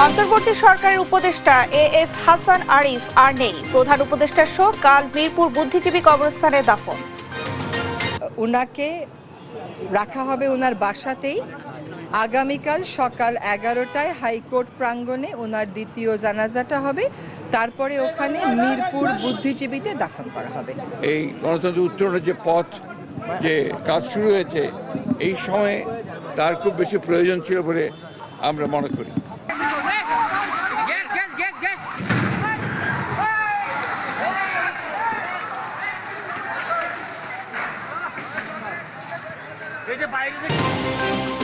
অন্তর্বর্তী সরকারের উপদেষ্টা এএফ হাসান আরিফ আর নেই। প্রধান উপদেষ্টার শোক, কাল মিরপুর বুদ্ধিজীবী কবরস্থানে দাফন। ওনাকে রাখা হবে ওনার বাসাতেই। আগামীকাল সকাল 11টায় হাইকোর্ট প্রাঙ্গণে ওনার দ্বিতীয় জানাজাটা হবে, তারপরে ওখানে মিরপুর বুদ্ধিজীবীতে দাফন করা হবে। এই গণতন্ত্র উত্তরণের যে পথ, যে কাজ শুরু হয়েছে, এই সময়ে তার খুব বেশি প্রয়োজন ছিল বলে আমরা মনে করি।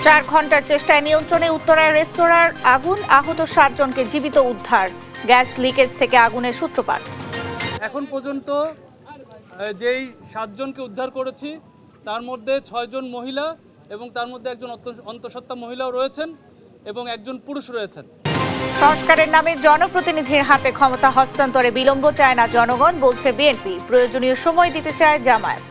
4 ঘন্টার চেষ্টায় নিয়ন্ত্রণে উত্তরায় রেস্তোরাঁর আগুন, আহত 7 জনকে জীবিত উদ্ধার। গ্যাস লিকেজ থেকে আগুনের সূত্রপাত। এখন পর্যন্ত যেই 7 জনকে উদ্ধার করেছি তার মধ্যে 6 জন মহিলা এবং তার মধ্যে একজন অন্তঃসত্ত্বা মহিলাও রয়েছেন এবং একজন পুরুষ রয়েছেন। সংস্কারের নামে জনপ্রতিনিধির হাতে ক্ষমতা হস্তান্তরে বিলম্ব চায় না জনগণ, বলছে বিএনপি। প্রয়োজনীয় সময় দিতে চায় জামায়াত।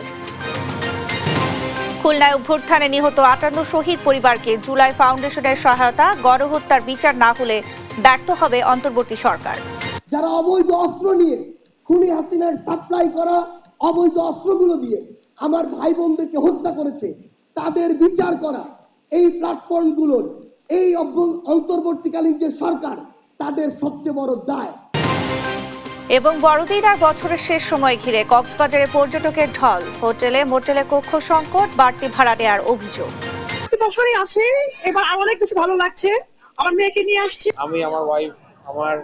খুলনায় অভ্যুত্থানে নিহত 58 শহীদ পরিবারকে জুলাই ফাউন্ডেশনের সহায়তা, গণহত্যার বিচার না হলে ব্যর্থ হবে অন্তর্বর্তী সরকার। যারা অবৈধ অস্ত্র নিয়ে খুনি হাসিনার সাপ্লাই করা অবৈধ অস্ত্রগুলো দিয়ে আমার ভাই বোনদেরকে হত্যা করেছে, তাদের বিচার করা, এই প্ল্যাটফর্মগুলোর এই অন্তর্বর্তীকালীন যে সরকার, তাদের সবচেয়ে বড় দায়। এবং বড়দিন আর বছরের শেষ সময় ঘিরে কক্সবাজারে পর্যটকের ঢল। হোটেলে মোটেলে কক্ষ সংকট, বাড়তি ভাড়া দেওয়ার অভিযোগ। বছরই আছে, এবার আর অনেক কিছু ভালো লাগছে। আমার মেয়েকে নিয়ে আসছি, আমি, আমার ওয়াইফ, আমার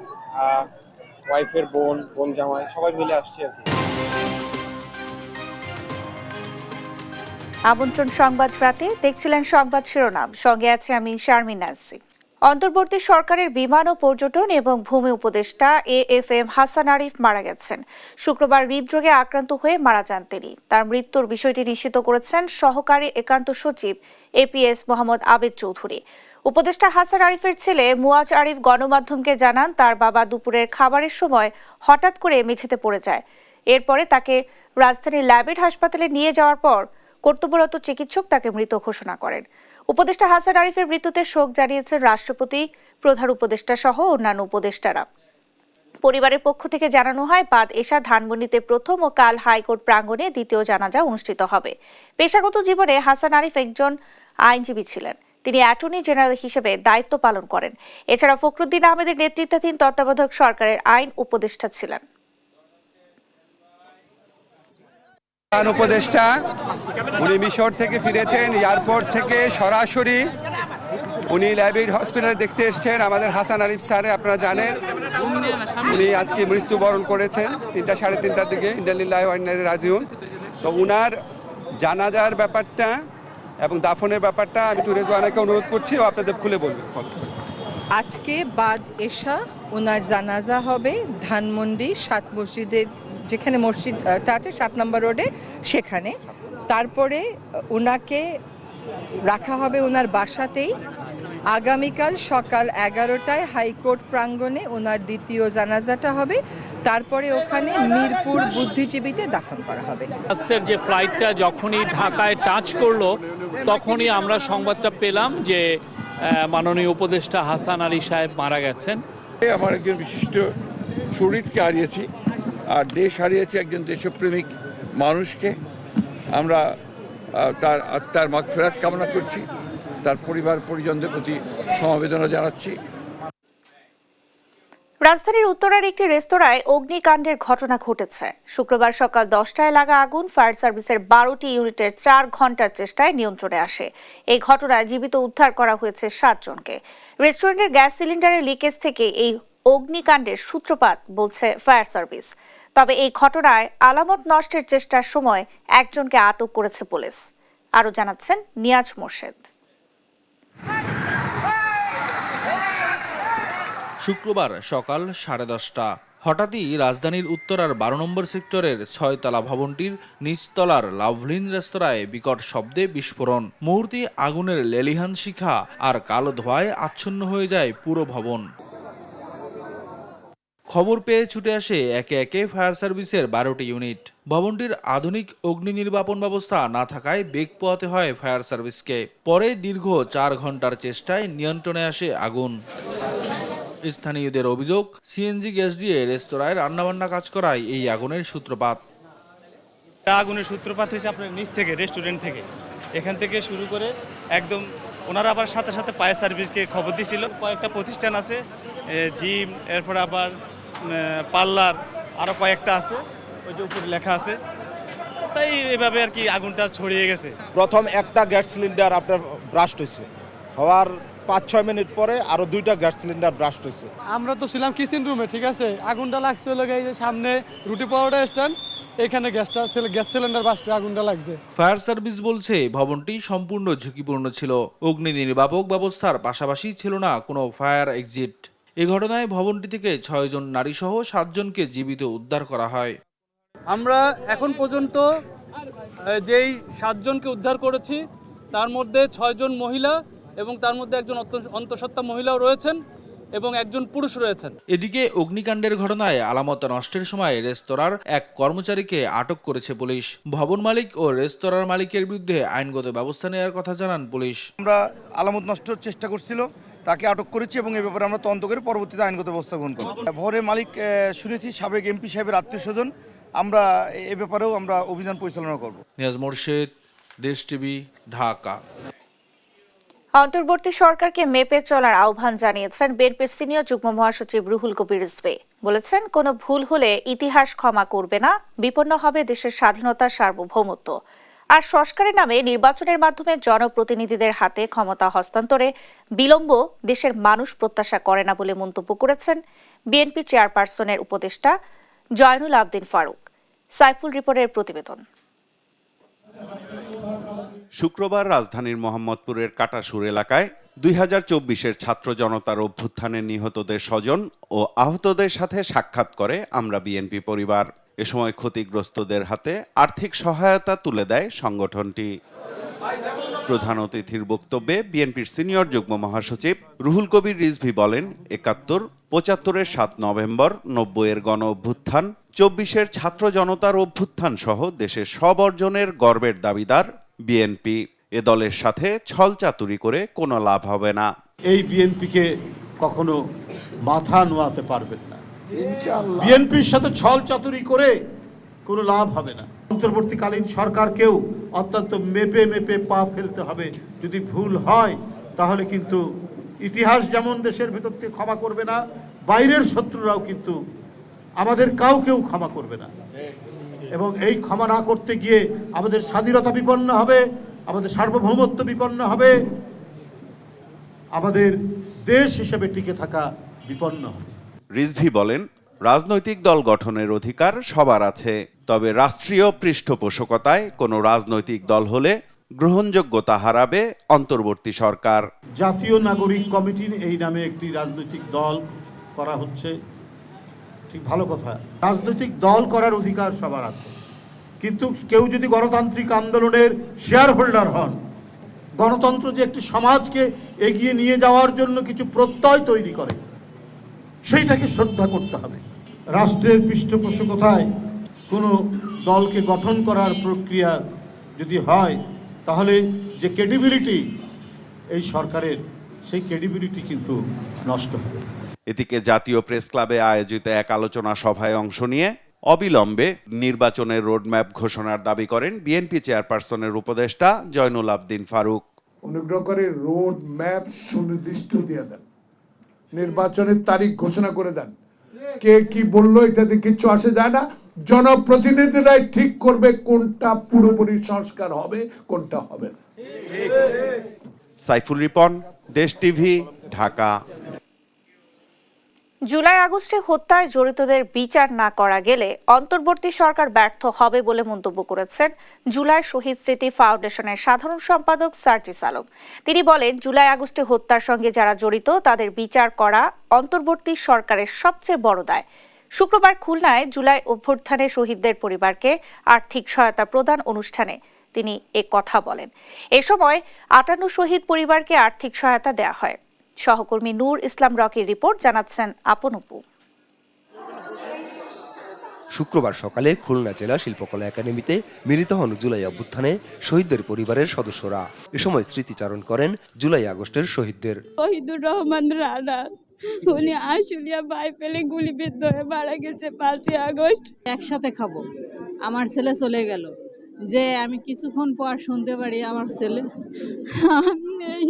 ওয়াইফের বোন জামাই সবাই মিলে আসছি আর কি। আমন্ত্রণ সংবাদ রাতে, দেখছিলেন সংবাদ শিরোনাম, সঙ্গে আছে আমি শারমিন নাসি। অন্তর্বর্তী সরকারের বিমান ও পর্যটন এবং ভূমি উপদেষ্টা এএফএম হাসান আরিফ মারা গেছেন। শুক্রবার হৃদরোগে আক্রান্ত হয়ে মারা যান তিনি। তার মৃত্যুর বিষয়টি নিশ্চিত করেছেন সহকারী একান্ত সচিব এপিএস মোহাম্মদ আবেদ চৌধুরী। উপদেষ্টা হাসান আরিফের ছেলে মুয়াজ আরিফ গণমাধ্যমকে জানান, তার বাবা দুপুরের খাবারের সময় হঠাৎ করে মেঝেতে পড়ে যায়। এরপরে তাকে রাজধানীর ল্যাবেড হাসপাতালে নিয়ে যাওয়ার পর কর্তব্যরত চিকিৎসক তাকে মৃত ঘোষণা করেন। উপদেষ্টা হাসান আরিফের মৃত্যুতে শোক জানিয়েছেন রাষ্ট্রপতি, প্রধান উপদেষ্টা সহ অন্যান্য উপদেষ্টারা। পরিবারের পক্ষ থেকে জানানো হয়, বাদ এশা ধানমন্ডিতে প্রথম ও কাল হাইকোর্ট প্রাঙ্গণে দ্বিতীয় জানাজা অনুষ্ঠিত হবে। পেশাগত জীবনে হাসান আরিফ একজন আইনজীবী ছিলেন। তিনি অ্যাটর্নি জেনারেল হিসেবে দায়িত্ব পালন করেন। এছাড়া ফখরুদ্দিন আহমেদের নেতৃত্বাধীন তত্ত্বাবধায়ক সরকারের আইন উপদেষ্টা ছিলেন। উপদেষ্টা উনি মিশর থেকে ফিরেছেন, এয়ারপোর্ট থেকে সরাসরি উনি ল্যাবেড হসপিটালে দেখতে এসেছেন আমাদের হাসান আরিফ স্যারে। আপনারা জানেন উনি আজকে মৃত্যুবরণ করেছেন 3টা সাড়ে 3টার দিকে। ইন্নালিল্লাহি ওয়া ইন্না ইলাইহি রাজিউন। তো উনার জানাজার ব্যাপারটা এবং দাফনের ব্যাপারটা আমি একটু রেজওয়ানাকে অনুরোধ করছি ও আপনাদের খুলে বলবেন। আজকে বাদ এশা ওনার জানাজা হবে ধানমন্ডি 7 মসজিদের, যেখানে মসজিদটা আছে 7 নম্বর রোডে, সেখানে। তারপরে ওনাকে রাখা হবে ওনার বাসাতেই। আগামীকাল সকাল 11টায় হাইকোর্ট প্রাঙ্গণে ওনার দ্বিতীয় জানাজাটা হবে, তারপরে ওখানে মিরপুর বুদ্ধিজীবীতে দাফন করা হবে। আজকের যে ফ্লাইটটা যখনই ঢাকায় টাচ করলো, তখনই আমরা সংবাদটা পেলাম যে মাননীয় উপদেষ্টা হাসান আলী সাহেব মারা গেছেন। আমার একজন বিশিষ্ট শহীদকে হারিয়েছি, আর দেশ হারিয়েছে একজন দেশপ্রেমিক মানুষকে। আমরা তার আত্মার মাগফিরাত কামনা করছি, তার পরিবার পরিজনদের প্রতি সমবেদনা জানাচ্ছি। রাজধানীর উত্তরার একটি রেস্তোরাঁয় অগ্নিকাণ্ডের ঘটনা ঘটেছে। শুক্রবার সকাল 10টায় লাগা আগুন ফায়ার সার্ভিসের 12টি ইউনিটের 4 ঘন্টার চেষ্টায় নিয়ন্ত্রণে আসে। এই ঘটনায় জীবিত উদ্ধার করা হয়েছে 7 জনকে। রেস্টুরেন্টের গ্যাস সিলিন্ডারের লিকেজ থেকে এই অগ্নিকাণ্ডের সূত্রপাত, বলছে ফায়ার সার্ভিস। তবে এই ঘটনায় আলামত নষ্টের চেষ্টার সময় একজনকে আটক করেছে পুলিশ। আরও জানাচ্ছেন নিয়াজ মোর্শেদ। শুক্রবার সকাল 10:30 হঠাৎই রাজধানীর উত্তরার 12 নম্বর সেক্টরের 6তলা ভবনটির নিচতলার লাভলিন রেস্তোরাঁয় বিকট শব্দে বিস্ফোরণ। মুহূর্তে আগুনের লেলিহান শিখা আর কালো ধোঁয়ায় আচ্ছন্ন হয়ে যায় পুরো ভবন। খবর পেয়ে ছুটে আসে একে একে ফায়ার সার্ভিসের 12টি ইউনিট। ভবনটির আধুনিক অগ্নি নির্বাপন ব্যবস্থা না থাকায় বেগ পোহাতে হয় ফায়ার সার্ভিসকে। পরে দীর্ঘ 4 ঘন্টার চেষ্টায় নিয়ন্ত্রণে আসে আগুন। স্থানীয়দের অভিযোগ, সিএনজি গ্যাস দিয়ে রেস্তোরাঁয় রান্নাবান্না কাজ করায় এই আগুনের সূত্রপাত। আগুনের সূত্রপাত হয়েছে আপনার নিচ থেকে, রেস্টুরেন্ট থেকে। এখান থেকে শুরু করে একদম ওনারা আবার সাথে সাথে ফায়ার সার্ভিসকে খবর দিয়েছিল। কয়েকটা প্রতিষ্ঠান আছে, জিম, এরপর আবার পার্লার, আরও কয়েকটা আছে, ওই যে উপরে লেখা আছে। তাই এভাবে আর কি আগুনটা ছড়িয়ে গেছে। প্রথম একটা গ্যাস সিলিন্ডার আপনার ব্রাস্ট হয়েছে, হওয়ার 5-6 মিনিট পরে আরো 2টা গ্যাস সিলিন্ডার ব্রাস্ট হয়েছে। আমরা তো ছিলাম কিচেন রুমে, ঠিক আছে। আগুনটা লাগছে হলো এই যে সামনে রুটি পরোটা স্ট্যান্ড, এখানে গ্যাস সিলিন্ডার বাস্টে আগুনটা লাগছে। ফায়ার সার্ভিস বলছে ভবনটি সম্পূর্ণ ঝুঁকিপূর্ণ ছিল। অগ্নি নির্বাপক ব্যবস্থার পাশাপাশি ছিল না কোনো ফায়ার এক্সিট। এ ঘটনায় ভবনটি থেকে 6 জন নারী সহ 7 জনকে জীবিত উদ্ধার করা হয়। আমরা এখন পর্যন্ত যেই 7 জনকে উদ্ধার করেছি তার মধ্যে 6 জন মহিলা এবং তার মধ্যে একজন অন্তঃসত্ত্বা মহিলাও রয়েছেন এবং একজন পুরুষ রয়েছেন। এদিকে অগ্নিকাণ্ডের ঘটনায় আলামত নষ্টের সময় রেস্তোরাঁর এক কর্মচারীকে আটক করেছে পুলিশ। ভবন মালিক ও রেস্তোরাঁর মালিকের বিরুদ্ধে আইনগত ব্যবস্থা নেওয়ার কথা জানান পুলিশ। আমরা আলামত নষ্টের চেষ্টা করছিল, তাকে আটক করেছি এবং এ ব্যাপারে আমরা তদন্ত করে পরবর্তীতে আইনগত ব্যবস্থা গ্রহণ করব। ভবনের মালিক শুনেছি সাবেক এমপি সাহেবের আত্মীয়স্বজন। আমরা এ ব্যাপারেও আমরা অভিযান পরিচালনা করব। নিয়াজ মোর্শেদ, দেশ টিভি, ঢাকা। অন্তর্বর্তী সরকারকে মেপে চলার আহ্বান জানিয়েছেন বিএনপির সিনিয়র যুগ্ম মহাসচিব রুহুল কবির রিজভী। বলেছেন, কোনো ভুল হলে ইতিহাস ক্ষমা করবে না, বিপন্ন হবে দেশের স্বাধীনতা, সার্বভৌমত্ব। আর সংস্কারের নামে নির্বাচনের মাধ্যমে জনপ্রতিনিধিদের হাতে ক্ষমতা হস্তান্তরে বিলম্ব দেশের মানুষ প্রত্যাশা করে না বলে মন্তব্য করেছেন বিএনপি চেয়ারপারসনের উপদেষ্টা জয়নুল আবদিন ফারুক। সাইফুল রিপোর্টের প্রতিবেদন। শুক্রবার রাজধানীর মোহাম্মদপুরের কাটাসুর এলাকায় 2024-এর ছাত্র জনতার অভ্যুত্থানে নিহতদের স্বজন ও আহতদের সাথে সাক্ষাৎ করে আমরা বিএনপি পরিবার। এ সময় ক্ষতিগ্রস্তদের হাতে আর্থিক সহায়তা তুলে দেয় সংগঠনটি। প্রধান অতিথির বক্তব্যে বিএনপির সিনিয়র যুগ্ম মহাসচিব রুহুল কবির রিজভী বলেন, 71, 75-এর 7 নভেম্বর, 90-এর গণ অভ্যুত্থান, 24-এর ছাত্র জনতার অভ্যুত্থান সহ দেশের সব অর্জনের গর্বের দাবিদার বিএনপি। এ দলের সাথে ছলচাতুরি করে কোনো লাভ হবে না। এই বিএনপিকে কখনো মাথা নোয়াতে পারবেন না। বিএনপির সাথে ছলচাতুরি করে কোনো লাভ হবে না। অন্তর্বর্তীকালীন সরকারকেও অত্যন্ত মেপে মেপে পা ফেলতে হবে। যদি ভুল হয় তাহলে কিন্তু ইতিহাস যেমন দেশের ভেতর থেকে ক্ষমা করবে না, বাইরের শত্রুরাও কিন্তু আমাদের কাউকেও ক্ষমা করবে না। এবং এই ক্ষমা না করতে গিয়ে আমাদের স্বাধীনতা বিপন্ন হবে, আমাদের সার্বভৌমত্ব বিপন্ন হবে, আমাদের দেশ হিসেবে টিকে থাকা বিপন্ন হবে। রিজভী বলেন, রাজনৈতিক দল গঠনের অধিকার সবার আছে, তবে রাষ্ট্রীয় পৃষ্ঠপোষকতায় কোনো রাজনৈতিক দল হলে গ্রহণযোগ্যতা হারাবে অন্তর্বর্তী সরকার। জাতীয় নাগরিক কমিটির এই নামে একটি রাজনৈতিক দল করা হচ্ছে, ঠিক ভালো কথা। রাজনৈতিক দল করার অধিকার সবার আছে, কিন্তু কেউ যদি গণতান্ত্রিক আন্দোলনের শেয়ার হোল্ডার হন, গণতন্ত্র যে একটি সমাজকে এগিয়ে নিয়ে যাওয়ার জন্য কিছু প্রত্যয় তৈরি করে, সেইটাকে শ্রদ্ধা করতে হবে। রাষ্ট্রের পৃষ্ঠপোষকতায় কোনো দলকে গঠন করার প্রক্রিয়া যদি হয়, তাহলে যে ক্রেডিবিলিটি এই সরকারের, সেই ক্রেডিবিলিটি কিন্তু নষ্ট হবে। এদিকে জাতীয় প্রেস ক্লাবে আয়োজিত এক আলোচনা সভায় অংশ নিয়ে অবিলম্বে নির্বাচনের রোডম্যাপ ঘোষণার দাবি করেন বিএনপি চেয়ারপারসনের উপদেষ্টা জয়নুল আবদিন ফারুক। অনুগ্রহ করে রোড ম্যাপ সুনির্দিষ্ট দিয়ে দেন, নির্বাচনের তারিখ ঘোষণা করে দেন। কে কি বললো ইত্যাদি কিচ্ছু আসে যায় না। জনপ্রতিনিধিরাই ঠিক করবে কোনটা পুরোপুরি সংস্কার হবে, কোনটা হবে না। সাইফুল রিপন, দেশ টিভি, ঢাকা। জুলাই আগস্টে হত্যায় জড়িতদের বিচার না করা গেলে অন্তর্বর্তী সরকার ব্যর্থ হবে বলে মন্তব্য করেছেন জুলাই শহীদ স্মৃতি ফাউন্ডেশনের সাধারণ সম্পাদক সার্জিস আলম। তিনি বলেন, জুলাই আগস্টে হত্যার সঙ্গে যারা জড়িত তাদের বিচার করা অন্তর্বর্তী সরকারের সবচেয়ে বড় দায়। শুক্রবার খুলনায় জুলাই অভ্যুত্থানে শহীদদের পরিবারকে আর্থিক সহায়তা প্রদান অনুষ্ঠানে তিনি এ কথা বলেন। এ সময় 58 শহীদ পরিবারকে আর্থিক সহায়তা দেওয়া হয়। সহকর্মী নূর ইসলাম রকির রিপোর্ট, জানাচ্ছেন আপন অপু। শুক্রবার সকালে খুলনা জেলা শিল্পকলা একাডেমিতে মিলিত হন জুলাই অভ্যুত্থানে শহীদদের পরিবারের সদস্যরা। এ সময় স্মৃতিচারণ করেন জুলাই আগস্টের শহীদদের। শহীদুর রহমান রানা, উনি আশুলিয়া ভাই পেলে গুলিবিদ্ধ হয়ে মারা গেছে 5ই আগস্ট। একসাথে খাবো, আমার ছেলে চলে গেল, যে আমি কিছুক্ষণ পর শুনতে পারি আমার ছেলে নেই।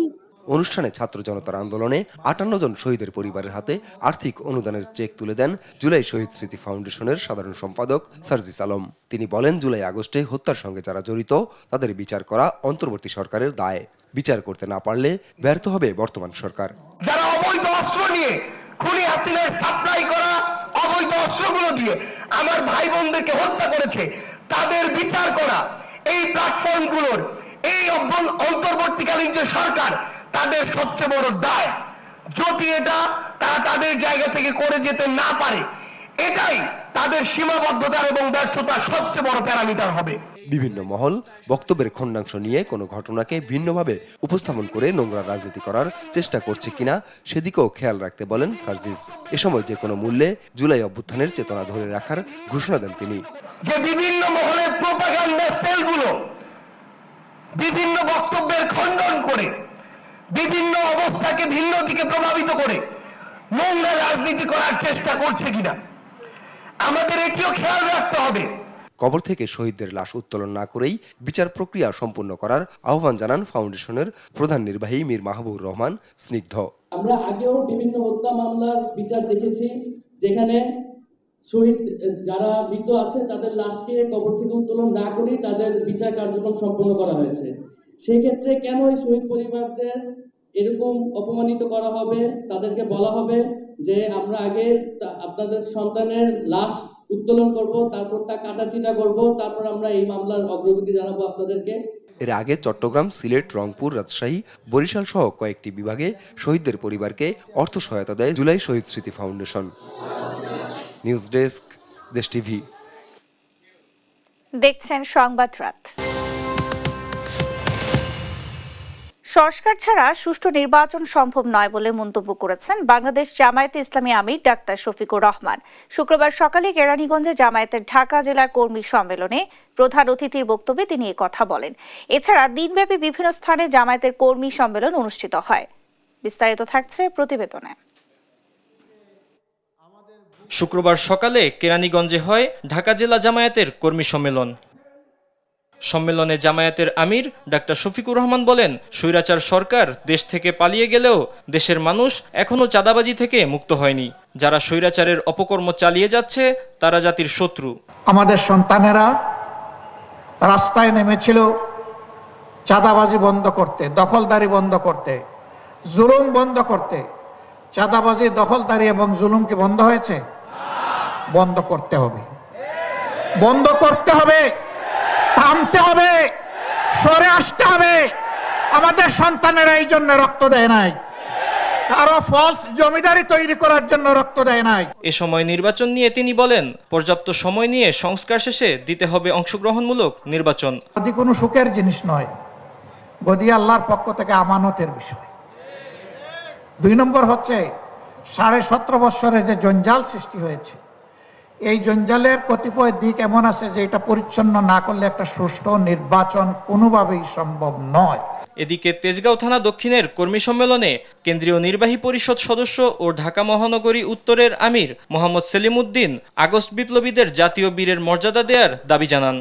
অনুষ্ঠানে ছাত্র জনতার আন্দোলনে 58 জন শহীদের পরিবারের হাতে আর্থিক অনুদানের চেক তুলে দেন জুলাই শহীদ স্মৃতি ফাউন্ডেশনের সাধারণ সম্পাদক সার্জিস আলম। তিনি বলেন, জুলাই আগস্টে হত্যার সঙ্গে যারা জড়িত তাদের বিচার করা অন্তর্বর্তী সরকারের দায়। বিচার করতে না পারলে ব্যর্থ হবে বর্তমান সরকার। যারা অবৈধ অস্ত্র নিয়ে খুনি হাসিনার সাপ্লাই করা অবৈধ অস্ত্রগুলো দিয়ে আমার ভাই বোনদেরকে হত্যা করেছে, তাদের বিচার করা এই প্ল্যাটফর্মগুলোর এই অন্তর্বর্তীকালীন যে সরকার, তাদের সবচেয়ে বড় দায়। যদি এটা তারা তাদের জায়গা থেকে করে যেতে না পারে, এটাই তাদের সীমাবদ্ধতার এবং ব্যর্থতার সবচেয়ে বড় প্যারামিটার হবে। বিভিন্ন মহল বক্তব্যের খণ্ডাংশ নিয়ে কোনো ঘটনাকে ভিন্নভাবে উপস্থাপন করে নোংরা রাজনীতি করার চেষ্টা করছে কিনা সেদিকেও খেয়াল রাখতে বলেন সার্জিস। এ সময় যে কোনো মূল্যে জুলাই অভ্যুত্থানের চেতনা ধরে রাখার ঘোষণা দেন তিনি। যে বিভিন্ন মহলের প্রোপাগান্ডা সেলগুলো বিভিন্ন বক্তব্যের খণ্ডন করে, বিভিন্ন অবস্থাকে ভিন্ন দিকে প্রভাবিত করে নোংরা রাজনীতি করার চেষ্টা করছে কিনা আমাদের এটিও খেয়াল রাখতে হবে। কবর থেকে শহীদদের লাশ উত্তোলন না করেই বিচার প্রক্রিয়া সম্পূর্ণ করার আহ্বান জানান ফাউন্ডেশনের প্রধান নির্বাহী মীর মাহবুবুর রহমান স্নিগ্ধ। আমরা আগেও বিভিন্ন হত্যা মামলার বিচার দেখেছি, যেখানে শহীদ যারা মৃত আছে তাদের লাশকে কবর থেকে উত্তোলন না করেই তাদের বিচার কার্যক্রম সম্পন্ন করা হয়েছে। সেই ক্ষেত্রে কেন এই শহীদ পরিবারদের এরকম অপমানিত করা হবে? তাদেরকে বলা হবে যে আমরা আগে আপনাদের সন্তানের লাশ উত্তোলন করব, তারপর তা কাটাচিটা করব, তারপর আমরা এই মামলার অগ্রগতি জানাবো আপনাদেরকে। এর আগে চট্টগ্রাম, সিলেট, রংপুর, রাজশাহী, বরিশাল সহ কয়েকটি বিভাগে শহীদদের পরিবারকে অর্থ সহায়তা দেয় জুলাই শহীদ স্মৃতি ফাউন্ডেশন। নিউজ ডেস্ক, দেশ টিভি। দেখছেন সংবাদ রাত। সংস্কার ছাড়া সুষ্ঠু নির্বাচন সম্ভব নয় বলে মন্তব্য করেছেন বাংলাদেশ জামায়াতে ইসলামী আমির ডাক্তার শফিকুর রহমান। শুক্রবার সকালে কেরানীগঞ্জে জামায়াতের ঢাকা জেলার কর্মী সম্মেলনে প্রধান অতিথির বক্তব্যে তিনি এই কথা বলেন। এছাড়া দিনব্যাপী বিভিন্ন স্থানে জামায়াতের কর্মী সম্মেলন অনুষ্ঠিত হয়। বিস্তারিত থাকছে প্রতিবেদনে। শুক্রবার সকালে কেরানীগঞ্জে হয় ঢাকা জেলা জামায়াতের কর্মী সম্মেলন। সম্মেলনে জামায়াতের আমির ডাক্তার শফিকুর রহমান বলেন, স্বৈরাচার সরকার দেশ থেকে পালিয়ে গেলেও দেশের মানুষ এখনো চাঁদাবাজি থেকে মুক্ত হয়নি। যারা স্বৈরাচারের অপকর্ম চালিয়ে যাচ্ছে তারা জাতির শত্রু। আমাদের সন্তানেরা রাস্তায় নেমেছিল চাঁদাবাজি বন্ধ করতে, দখলদারি বন্ধ করতে, জুলুম বন্ধ করতে। চাঁদাবাজি, দখলদারি এবং জুলুম কি বন্ধ হয়েছে? বন্ধ করতে হবে, বন্ধ করতে হবে, থামতে হবে, সরে আসতে হবে। আমাদের সন্তানেরা এই জন্য রক্ত দেয় নাই, কারো ফলস জমিদারি তৈরি করার জন্য রক্ত দেয় নাই। এ সময় নির্বাচন নিয়ে তিনি বলেন, পর্যাপ্ত সময় নিয়ে সংস্কার শেষে দিতে হবে অংশগ্রহণমূলক নির্বাচন। গদি কোনো সুখের জিনিস নয়, গদি আল্লাহর পক্ষ থেকে আমানতের বিষয়। 2 নম্বর হচ্ছে 17.5 বছরে যে জঞ্জাল সৃষ্টি হয়েছে, এই জঞ্জালের কতিপয় দিক এমন আছে যে এটা পরিচ্ছন্ন না করলে একটা সুষ্ঠু নির্বাচন কোনোভাবেই সম্ভব নয়। এদিকে তেজগাঁও থানা দক্ষিণের কর্মী সম্মেলনে কেন্দ্রীয় নির্বাহী পরিষদ সদস্য ও ঢাকা মহানগরী উত্তরের আমির মোহাম্মদ সেলিম উদ্দিন আগস্ট বিপ্লবীদের জাতীয় বীরের মর্যাদা দেওয়ার দাবি জানান।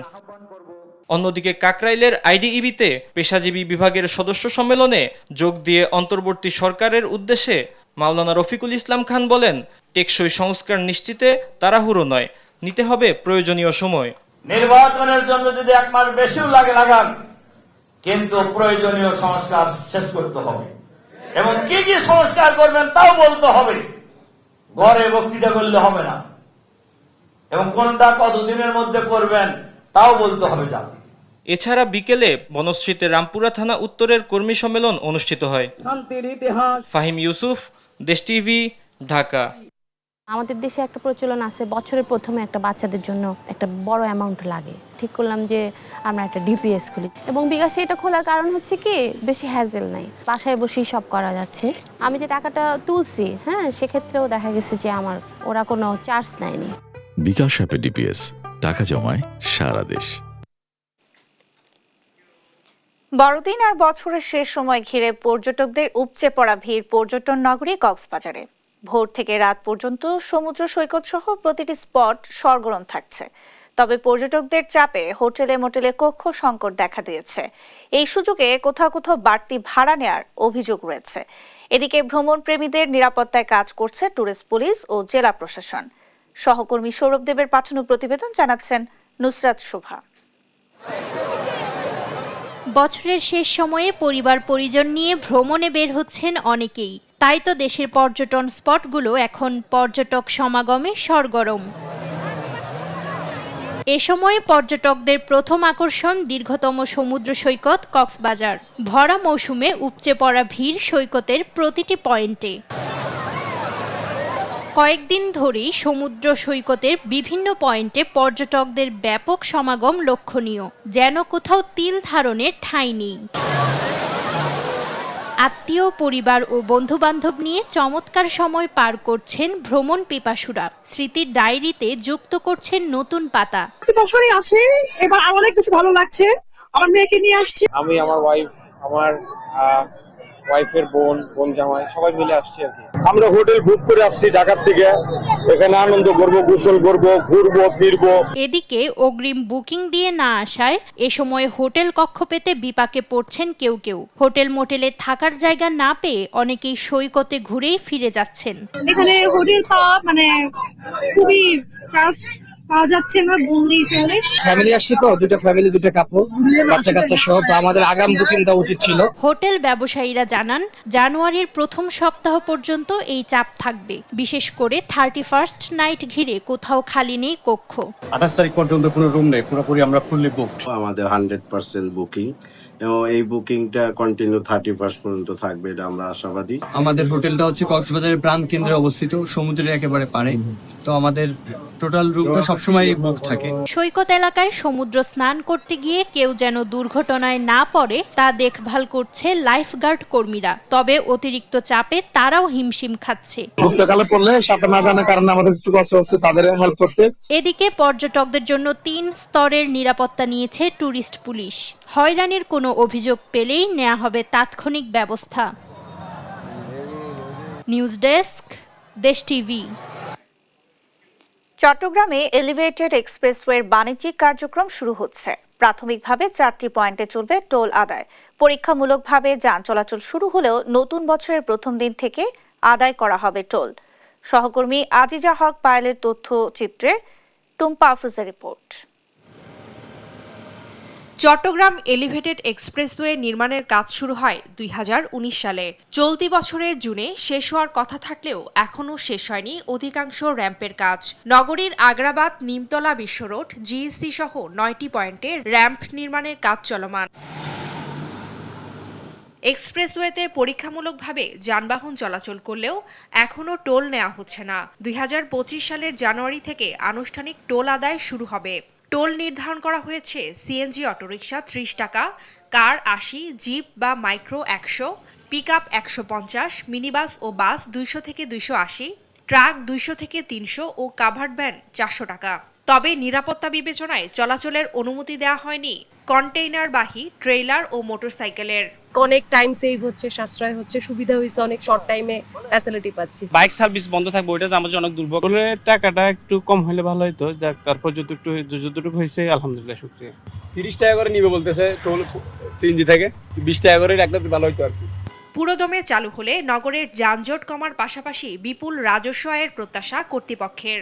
অন্যদিকে কাকরাইলের আইডিইবিতে পেশাজীবী বিভাগের সদস্য সম্মেলনে যোগ দিয়ে অন্তর্বর্তী সরকারের উদ্দেশ্যে মাওলানা রফিকুল ইসলাম খান বলেন, টেকসই সংস্কার নিশ্চিতে তাড়াহুড়ো নয়, নিতে হবে প্রয়োজনীয় সময়। নির্বাচনের জন্য যদি 1 মাস বেশিও লাগান, কিন্তু প্রয়োজনীয় সংস্কার শেষ করতে হবে এবং কি কি সংস্কার করবেন তাও বলতে হবে। ঘরে বক্তৃতা করলে হবে না এবং কোনটা কতদিনের মধ্যে করবেন তাও বলতে হবে জাতি। এছাড়া বিকেলে বনশ্রীতে রামপুরা থানা উত্তরের কর্মী সম্মেলন অনুষ্ঠিত হয়। ফাহিম ইউসুফ, দেশ টিভি, ঢাকা। আমাদের দেশে একটা প্রচলন আছে, বছরের প্রথমে একটা বাচ্চাদের জন্য একটা বড় অ্যামাউন্ট লাগে। ঠিক করলাম যে আমরা একটা ডিপিএস খুলি এবং বিকাশে এটা খোলার কারণ হচ্ছে কি, বেশি হ্যাজেল নাই, বাসায় বসেই সব করা যাচ্ছে। আমি যে টাকাটা তুলছি, সেক্ষেত্রেও দেখা গেছে যে আমার ওরা কোনো চার্জ নেয়নি। বিকাশ অ্যাপে ডিপিএস, টাকা জমায় সারা দেশ। বড়দিন আর বছরের শেষ সময় ঘিরে পর্যটকদের উপচে পড়া ভিড় পর্যটন নগরী কক্সবাজারে। ভোর থেকে রাত পর্যন্ত সমুদ্র সৈকত সহ প্রতিটি স্পট সরগরম থাকছে। তবে পর্যটকদের চাপে হোটেলে মোটেলে কক্ষ সংকট দেখা দিয়েছে। এই সুযোগে কোথাও কোথাও বাড়তি ভাড়া নেওয়ার অভিযোগ রয়েছে। এদিকে ভ্রমণ প্রেমীদের নিরাপত্তায় কাজ করছে ট্যুরিস্ট পুলিশ ও জেলা প্রশাসন। সহকর্মী সৌরভ দেবের পাঠানো প্রতিবেদন জানাচ্ছেন নুসরাত শোভা। বছরের শেষ সময়ে পরিবার পরিজন নিয়ে ভ্রমণে বের হচ্ছেন অনেকেই। তাই তো দেশের পর্যটন স্পটগুলো এখন পর্যটক সমাগমে সরগরম। এ সময়ে পর্যটকদের প্রথম আকর্ষণ দীর্ঘতম সমুদ্র সৈকত কক্সবাজার। ভরা মৌসুমে উপচে পড়া ভিড় সৈকতের প্রতিটি পয়েন্টে। কয়েকদিন ধরেই সমুদ্র সৈকতের বিভিন্ন পয়েন্টে পর্যটকদের ব্যাপক সমাগম লক্ষণীয়, যেন কোথাও তিল ধারণের ঠাঁই নেই। আত্মীয়, পরিবার ও বন্ধু-বান্ধব নিয়ে চমৎকার সময় পার করছেন ভ্রমণ পিপাসুরা। স্মৃতির ডায়েরিতে যুক্ত করছেন নতুন পাতা। বছরই আছে, এবার আর অনেক কিছু ভালো লাগছে। আমার মেয়েকে নিয়ে আসছি, আমি, আমার ওয়াইফ, আমার ওয়াইফের বোন জামাই সবাই মিলে আসছি আর কি। আমরা হোটেল বুক করে আসছি ঢাকা থেকে, এখানে আনন্দ করব, গোসল করব, ঘুরবো ফিরবো। এদিকে অগ্রিম বুকিং দিয়ে না আসায় এ সময় হোটেল কক্ষ পেতে বিপাকে পড়ছেন কেউ কেউ। হোটেল মোটেলে থাকার জায়গা না পেয়ে অনেকেই সৈকতে ঘুরেই ফিরে যাচ্ছেন। এখানে হোটেল পাওয়া খুবই পাওয়া যাচ্ছে না, বললেই চলে। ফ্যামিলি আসছে তো, দুটো ফ্যামিলি, দুটো কাপড়, বাচ্চা কাচ্চা সহ, তো আমাদের আগাম বুকিং দেওয়া উচিত ছিল। হোটেল ব্যবসায়ীরা জানান, জানুয়ারির প্রথম সপ্তাহ পর্যন্ত এই চাপ থাকবে। বিশেষ করে 31st নাইট ঘিরে কোথাও খালি নেই কক্ষ। 28 তারিখ পর্যন্ত কোনো রুম নেই, পুরোপুরি আমরা ফুললি বুকড। আমাদের 100% বুকিং, এবং এই বুকিংটা কন্টিনিউ 31st পর্যন্ত থাকবে, এটা আমরা আশাবাদী। আমাদের হোটেলটা হচ্ছে কক্সবাজারের প্রাণ কেন্দ্রে অবস্থিত, সমুদ্রের একেবারে পাড়ে, তো আমাদের টোটাল রুমটা সবসময় বুক থাকে। সৈকত এলাকায় সমুদ্র স্নান করতে গিয়ে কেউ যেন দুর্ঘটনায় না পড়ে তা দেখভাল করছে লাইফগার্ড কর্মীরা। তবে অতিরিক্ত চাপে তারাও হিমশিম খাচ্ছে। ভুক্তকালে পড়লে সাথে না জানার কারণে আমাদের একটু কষ্ট হচ্ছে তাদের হেল্প করতে। এদিকে পর্যটকদের জন্য 3 স্তরের নিরাপত্তা নিয়েছে ট্যুরিস্ট পুলিশ। হয়রানির কোনো অভিযোগ পেলেই নেওয়া হবে তাৎক্ষণিক ব্যবস্থা। নিউজ ডেস্ক, দেশ টিভি। চট্টগ্রামে এলিভেটেড এক্সপ্রেসওয়ের বাণিজ্যিক কার্যক্রম শুরু হচ্ছে। প্রাথমিকভাবে 4টি পয়েন্টে চলবে টোল আদায়। পরীক্ষামূলকভাবে যান চলাচল শুরু হলেও নতুন বছরের প্রথম দিন থেকে আদায় করা হবে টোল। সহকর্মী আজিজা হক পায়েলের তথ্যচিত্রে টুম্পা আফরোজের রিপোর্ট। চট্টগ্রাম এলিভেটেড এক্সপ্রেসওয়ে নির্মাণের কাজ শুরু হয় 2019 সালে। চলতি বছরের জুনে শেষ হওয়ার কথা থাকলেও এখনও শেষ হয়নি অধিকাংশ র্যাম্পের কাজ। নগরীর আগ্রাবাদ, নিমতলা, বিশ্ব রোড, জিএসসি সহ 9টি পয়েন্টে র্যাম্প নির্মাণের কাজ চলমান। এক্সপ্রেসওয়েতে পরীক্ষামূলকভাবে যানবাহন চলাচল করলেও এখনও টোল নেওয়া হচ্ছে না। 2025 সালের জানুয়ারি থেকে আনুষ্ঠানিক টোল আদায় শুরু হবে। টোল নির্ধারণ করা হয়েছে সিএনজি অটোরিকশা 30 টাকা, কার 80, জিপ বা মাইক্রো 100, পিকআপ 150, মিনিবাস ও বাস 200 থেকে 280, ট্রাক 200 থেকে 300 ও কাভার্ড ভ্যান 400 টাকা। তবে নিরাপত্তা বিবেচনায় চলাচলের অনুমতি দেওয়া হয়নি কন্টেইনারবাহী ট্রেইলার ও মোটরসাইকেলের। অনেক টাইম সেভ হচ্ছে, সাশ্রয় হচ্ছে, সুবিধা হয়েছে, অনেক শর্ট টাইমে ফ্যাসিলিটি পাচ্ছি। বাইক সার্ভিস বন্ধ থাকবে, ওইটাতে আমার জন্য অনেক দুর্ভোগ। টাকাটা একটু কম হলে ভালো হতো, যাক তারপর যতটুকু হয়েছে আলহামদুলিল্লাহ শুকরিয়া। 30 টাকা করে নিবে বলতেছে টোল সিএনজি থেকে, 20 টাকা করে রাখলে ভালো হতো আর কি। পুরোদমে চালু হলে নগরের যানজট কমার পাশাপাশি বিপুল রাজস্ব আয়ের প্রত্যাশা কর্তৃপক্ষের।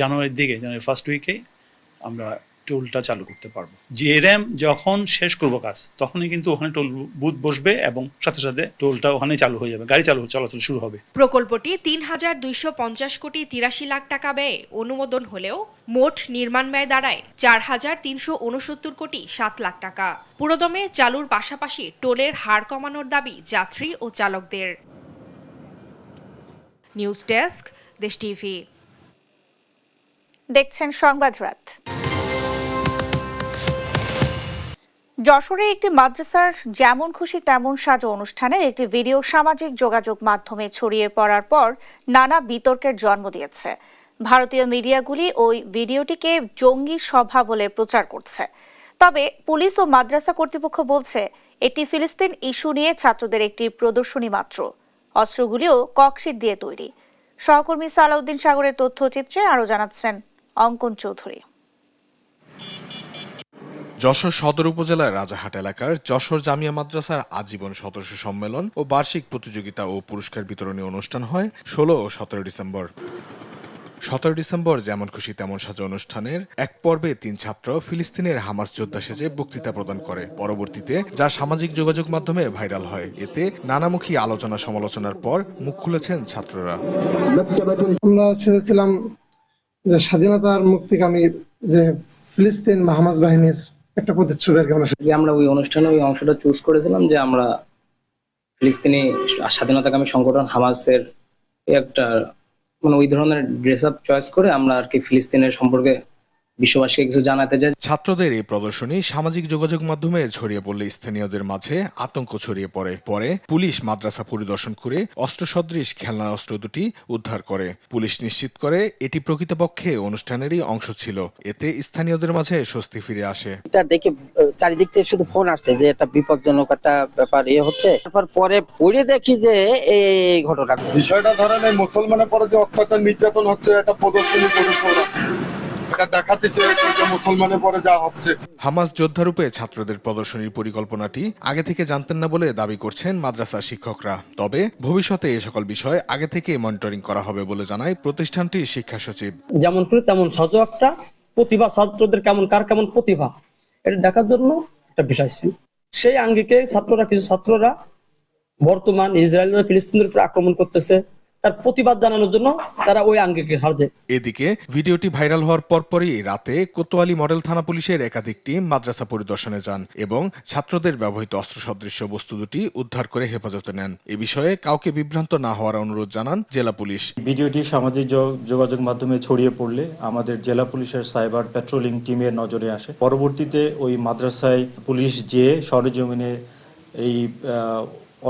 জানুয়ারির দিকে, জানুয়ারি ফার্স্ট উইকে আমরা টোলটা চালু করতে পারবো। জেএরএম যখন শেষ করব কাজ, তখনই কিন্তু ওখানে টোল বুথ বসবে এবং সাথে সাথে টোলটা ওখানে চালু হয়ে যাবে, গাড়ি চলাচল শুরু হবে। প্রকল্পটি 3,250 কোটি 83 লাখ টাকা ব্যয়ে অনুমোদন হলেও মোট নির্মাণ ব্যয় দাঁড়ায় 4,369 কোটি 7 লাখ টাকা। পুরোদমে চালুর পাশাপাশি টোলের হার কমানোর দাবি যাত্রী ও চালকদের। নিউজ ডেস্ক, দেশ টিভি। দেখছেন সংবাদ রাত। যশোরে একটি মাদ্রাসার যেমন খুশি তেমন সাজো অনুষ্ঠানের একটি ভিডিও সামাজিক যোগাযোগ মাধ্যমে ছড়িয়ে পড়ার পর নানা বিতর্কের জন্ম দিয়েছে। ভারতীয় মিডিয়াগুলি ওই ভিডিওটিকে জঙ্গি সভা বলে প্রচার করছে। তবে পুলিশ ও মাদ্রাসা কর্তৃপক্ষ বলছে এটি ফিলিস্তিন ইস্যু নিয়ে ছাত্রদের একটি প্রদর্শনী মাত্র। অস্ত্রগুলিও ককশিট দিয়ে তৈরি। সহকর্মী সালাউদ্দিন সাগরের তথ্যচিত্রে আরও জানাচ্ছেন অঙ্কন চৌধুরী। যশোর সদর উপজেলার রাজাহাট এলাকার যশোর জামিয়া মাদ্রাসার আজীবন সদস্য সম্মেলন ও বার্ষিক প্রতিযোগিতা ও পুরস্কার বিতরণী অনুষ্ঠান হয় 16 ও 17 ডিসেম্বর। 17 ডিসেম্বর যেমন খুশি তেমন সাজা অনুষ্ঠানের এক পর্বে 3 ছাত্র ফিলিস্তিনের হামাস যোদ্ধা সেজে বক্তৃতা প্রদান করে। পরবর্তীতে যা সামাজিক যোগাযোগ মাধ্যমে ভাইরাল হয়। এতে নানামুখী আলোচনা সমালোচনার পর মুখ খুলেছেন ছাত্ররা। আমরা ছেড়েছিলাম যে স্বাধীনতার মুক্তিকামী যে ফিলিস্তিন বা হামাস বাহিনীর একটা প্রতিচ্ছবি আর কি। আমরা ওই অনুষ্ঠানে ওই অংশটা চুজ করেছিলাম যে আমরা ফিলিস্তিনি স্বাধীনতাকামী সংগঠন হামাসের একটা মানে ওই ধরনের ড্রেস আপ চয়েস করে আমরা আর কি ফিলিস্তিনের সম্পর্কে বিশ্ববাসীকে কিছু জানাতে চাই। ছাত্রদের এই প্রদর্শনী সামাজিক যোগাযোগ মাধ্যমে ছড়িয়ে পড়লে স্থানীয়দের মাঝে আতঙ্ক ছড়িয়ে পড়ে। পরে পুলিশ মাদ্রাসা পরিদর্শন করে অস্ত্রসদৃশ খেলনা অস্ত্র দুটি উদ্ধার করে। পুলিশ নিশ্চিত করে এটি প্রকৃতপক্ষে অনুষ্ঠানেরই অংশ ছিল। এতে স্থানীয়দের মাঝে স্বস্তি ফিরে আসে। এটা দেখে চারিদিক থেকে শুধু ফোন আসছে যে একটা বিপজ্জনক একটা ব্যাপার হচ্ছে। তারপর পরে পড়ে দেখি যে এই ঘটনা বিষয়টা ধরেন এই মুসলমানের পরে যে অত্যাচার নির্যাতন হচ্ছে এটা প্রদর্শনী করেছে ওরা। মুসলমানের পরে যা হচ্ছে। হামাস যোদ্ধারূপে ছাত্রদের প্রদর্শনীর পরিকল্পনাটি আগে থেকে জানতেন না বলে দাবি করছেন মাদ্রাসার শিক্ষকরা। তবে ভবিষ্যতে এ সকল বিষয় আগে থেকে মনিটরিং করা হবে বলে জানায় প্রতিষ্ঠানটির শিক্ষা সচিব। যেমন করে তেমন সজাগতা প্রতিভা, ছাত্রদের কার কেমন প্রতিভা এটা দেখার জন্য একটা বিষয় ছিল। সেই আঙ্গিকে কিছু ছাত্ররা বর্তমান ইসরায়েল ফিলিস্তিনের উপর আক্রমণ করতেছে, তার প্রতিবাদ জানানোর জন্য তারা ওই আঙ্গিকে হারছে। এদিকে ভিডিওটি ভাইরাল হওয়ার পরপরই রাতে কোতোয়ালি মডেল থানা পুলিশের একাধিক টিম মাদ্রাসা পরিদর্শনে যান এবং ছাত্রদের ব্যবহৃত অস্ত্র সদৃশ্য বস্তু দুটি উদ্ধার করে হেফাজতে নেন। এ বিষয়ে কাউকে বিভ্রান্ত না হওয়ার অনুরোধ জানান জেলা পুলিশ। ভিডিওটি সামাজিক যোগাযোগ মাধ্যমে ছড়িয়ে পড়লে আমাদের জেলা পুলিশের সাইবার প্যাট্রোলিং টিমের নজরে আসে। পরবর্তীতে ওই মাদ্রাসায় পুলিশ যেয়ে সরেজমিনে এই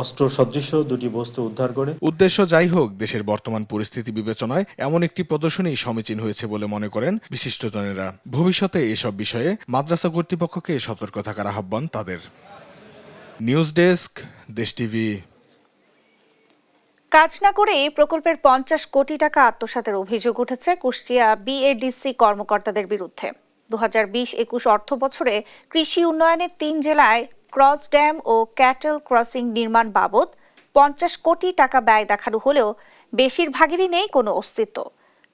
অস্ত্র সদৃশ্য দুটি বস্তু উদ্ধার করে। উদ্দেশ্য যাই হোক, দেশের বর্তমান পরিস্থিতি বিবেচনায় এমন একটি প্রদর্শনী সমীচীন হয়েছে বলে মনে করেন বিশিষ্টজনেরা। ভবিষ্যতে এসব বিষয়ে মাদ্রাসা কর্তৃপক্ষকে সতর্ক থাকার আহ্বান তাদের। নিউজ ডেস্ক, দেশ টিভি। কাজ না করে এই প্রকল্পের 50 কোটি টাকা আত্মসাতের অভিযোগ উঠেছে কুষ্টিয়া বিএডিসি কর্মকর্তাদের বিরুদ্ধে। 2020-21 অর্থ বছরে কৃষি উন্নয়নে 3 জেলায় ক্রস ড্যাম ও ক্যাটেল ক্রসিং নির্মাণ বাবদ 50 কোটি টাকা ব্যয় দেখানো হলেও বেশিরভাগেরই নেই কোনো অস্তিত্ব।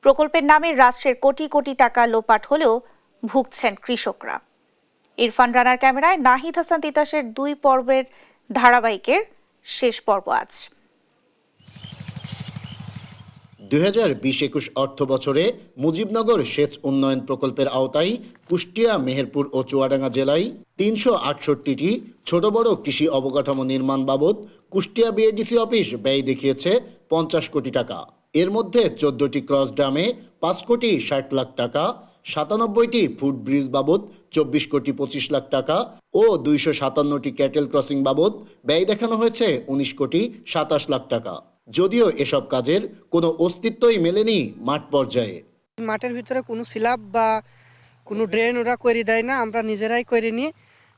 প্রকল্পের নামে রাষ্ট্রের কোটি কোটি টাকা লোপাট হলেও ভুগছেন কৃষকরা। ইরফান রানার ক্যামেরায় নাহিদ হাসান তিতাসের 2 পর্বের ধারাবাহিকের শেষ পর্ব আজ। 2020-21 অর্থ বছরে মুজিবনগর সেচ উন্নয়ন প্রকল্পের আওতায় কুষ্টিয়া, মেহেরপুর ও চুয়াডাঙ্গা জেলায় 368টি ছোট বড় কৃষি অবকাঠামো নির্মাণ বাবদ কুষ্টিয়া বিএডিসি অফিস ব্যয় দেখিয়েছে 50 কোটি টাকা। এর মধ্যে 14টি ক্রস ড্যামে 5 কোটি 60 লাখ টাকা, 97টি ফুট ব্রিজ বাবদ 24 কোটি 25 লাখ টাকা ও 257টি ক্যাটেল ক্রসিং বাবদ ব্যয় দেখানো হয়েছে 19 কোটি 27 লাখ টাকা। যদিও এসব কাজের কোনো অস্তিত্বই মেলেনি মাঠ পর্যায়ে। মাঠের ভিতরে কোনো স্ল্যাব বা কোনো ড্রেন ওরা করে দেয় না, আমরা নিজেরাই করে নিই,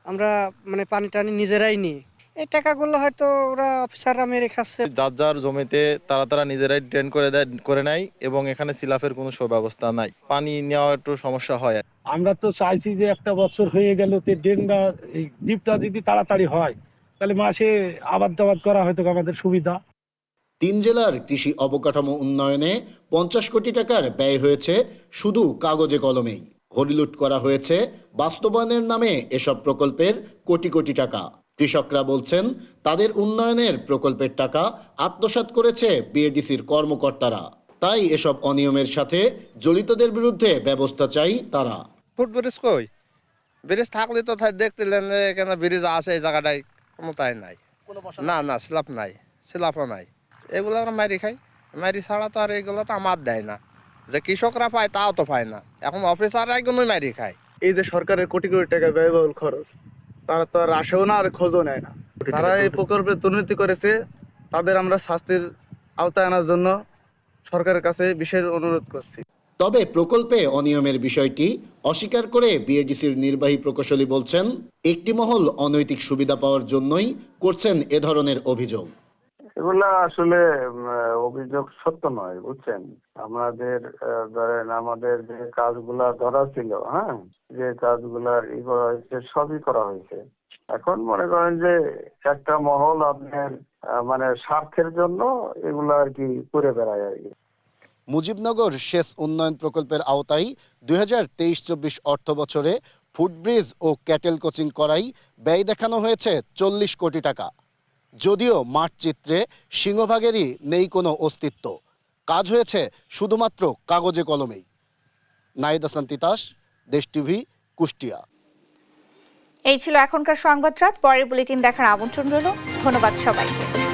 আমরা মানে পানি টানি নিজেরাই নিই। এই টাকাগুলো হয়তো ওরা অফিসাররা মেরে খাচ্ছে। যার যার জমিতে তারা নিজেরাই ড্রেন করে নেয় এবং এখানে সিলাফের কোনো সুব্যবস্থা নাই, পানি নেওয়া একটু সমস্যা হয়। আমরা তো চাইছি যে একটা বছর হয়ে গেল, ড্রেনটা এই ডিপটা যদি তাড়াতাড়ি হয় তাহলে মাসে আবাদ করা হয়তো আমাদের সুবিধা। 3 জেলার কৃষি অবকাঠামো উন্নয়নে 50 কোটি টাকার ব্যয় হয়েছে শুধু কাগজে কলমেই। হরিলুট করা হয়েছে বাস্তবায়নের নামে এসব প্রকল্পের কোটি কোটি টাকা। কৃষকরা বলছেন তাদের উন্নয়নের প্রকল্পের টাকা আত্মসাৎ করেছে বিএডিসির কর্মকর্তারা। তাই এসব অনিয়মের সাথে জড়িতদের বিরুদ্ধে ব্যবস্থা চাই তারা। ফুট ব্রিজ কই? ব্রিজ থাকলে তো দেখতেলেন এখানে ব্রিজ আছে, এই জায়গাটায় কোনো তাই নাই। না স্ল্যাব নাই, স্ল্যাবও নাই। এগুলো আমরা মারি খাই, মারি ছাড়া তো আর এগুলো তো আমার দেয় না। যে কৃষকরা পায় তাও তো পায় না, এখন অফিসাররা এগুলোই মারি খায়। এই যে সরকারের কোটি কোটি টাকা ব্যয়বহুল খরচ, তারা তো আর আসেও না আর খোঁজও নেয় না। তারা এই প্রকল্পে দুর্নীতি করেছে, তাদের আমরা শাস্তির আওতায় আনার জন্য সরকারের কাছে বিশেষ অনুরোধ করছি। তবে প্রকল্পে অনিয়মের বিষয়টি অস্বীকার করে বিএডিসির নির্বাহী প্রকৌশলী বলছেন একটি মহল অনৈতিক সুবিধা পাওয়ার জন্যই করছেন এ ধরনের অভিযোগ। এগুলা আসলে অভিযোগ সত্য নয়, বুঝছেন। আমাদের ধরেন আমাদের যে কাজগুলা ধরা ছিল, হ্যাঁ, যে কাজগুলা ই করা হয়েছে সবই করা হয়েছে। এখন মনে করেন যে একটা মহল আপনার মানে স্বার্থের জন্য এগুলা আর কি করে বেড়ায় আর কি। মুজিবনগর সেচ উন্নয়ন প্রকল্পের আওতায় 2023-24 অর্থ বছরে ফুটব্রিজ ও ক্যাটেল কোচিং করাই ব্যয় দেখানো হয়েছে 40 কোটি টাকা। যদিও মাঠ চিত্রে সিংহভাগেরই নেই কোনো অস্তিত্ব, কাজ হয়েছে শুধুমাত্র কাগজে কলমেই। নাহিদ হাসান তিতাস, দেশ টিভি, কুষ্টিয়া। এই ছিল এখনকার সংবাদ রাত। পরের বুলেটিন দেখার আমন্ত্রণ রইল। ধন্যবাদ সবাইকে।